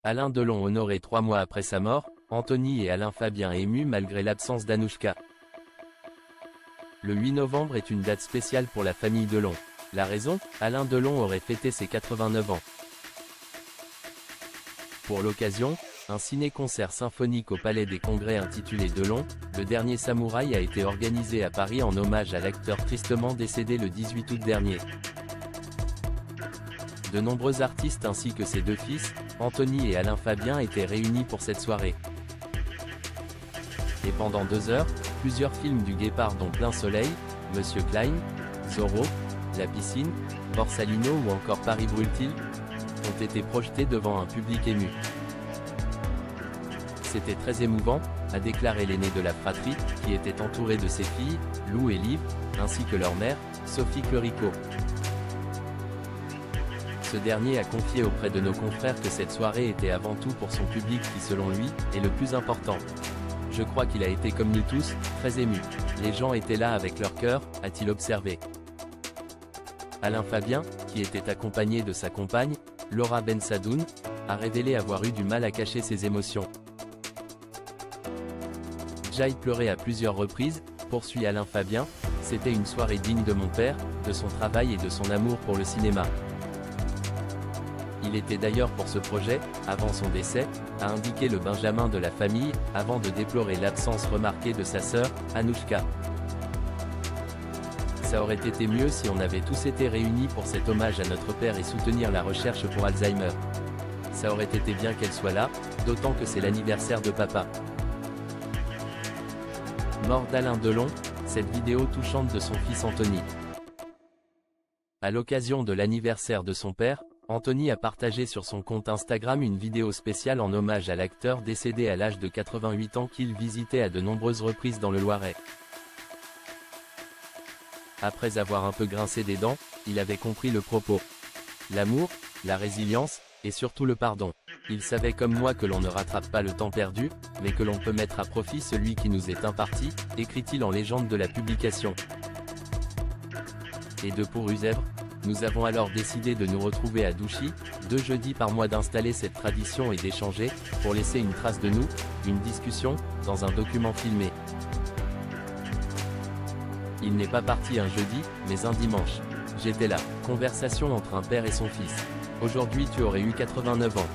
Alain Delon honoré 3 mois après sa mort, Anthony et Alain Fabien émus malgré l'absence d'Anouchka. Le 8 novembre est une date spéciale pour la famille Delon. La raison, Alain Delon aurait fêté ses 89 ans. Pour l'occasion, un ciné-concert symphonique au Palais des Congrès intitulé Delon, le dernier samouraï a été organisé à Paris en hommage à l'acteur tristement décédé le 18 août dernier. De nombreux artistes ainsi que ses deux fils, Anthony et Alain Fabien étaient réunis pour cette soirée. Et pendant 2 heures, plusieurs films du Guépard dont Plein Soleil, Monsieur Klein, Zorro, La Piscine, Borsalino ou encore Paris brûle-t-il ont été projetés devant un public ému. C'était très émouvant, a déclaré l'aîné de la fratrie, qui était entouré de ses filles, Lou et Liv, ainsi que leur mère, Sophie Clerico. Ce dernier a confié auprès de nos confrères que cette soirée était avant tout pour son public qui selon lui, est le plus important. Je crois qu'il a été comme nous tous, très ému. Les gens étaient là avec leur cœur, a-t-il observé. Alain Fabien, qui était accompagné de sa compagne, Laura Bensadoun, a révélé avoir eu du mal à cacher ses émotions. J'ai pleuré à plusieurs reprises, poursuit Alain Fabien, c'était une soirée digne de mon père, de son travail et de son amour pour le cinéma. Il était d'ailleurs pour ce projet, avant son décès, a indiqué le Benjamin de la famille, avant de déplorer l'absence remarquée de sa sœur, Anouchka. Ça aurait été mieux si on avait tous été réunis pour cet hommage à notre père et soutenir la recherche pour Alzheimer. Ça aurait été bien qu'elle soit là, d'autant que c'est l'anniversaire de papa. Mort d'Alain Delon, cette vidéo touchante de son fils Anthony. À l'occasion de l'anniversaire de son père, Anthony a partagé sur son compte Instagram une vidéo spéciale en hommage à l'acteur décédé à l'âge de 88 ans qu'il visitait à de nombreuses reprises dans le Loiret. Après avoir un peu grincé des dents, il avait compris le propos. L'amour, la résilience, et surtout le pardon. Il savait comme moi que l'on ne rattrape pas le temps perdu, mais que l'on peut mettre à profit celui qui nous est imparti, écrit-il en légende de la publication. Et de pour Uzèvre, nous avons alors décidé de nous retrouver à Douchy, 2 jeudis par mois d'installer cette tradition et d'échanger, pour laisser une trace de nous, une discussion, dans un document filmé. Il n'est pas parti un jeudi, mais un dimanche. J'étais là. Conversation entre un père et son fils. Aujourd'hui tu aurais eu 89 ans.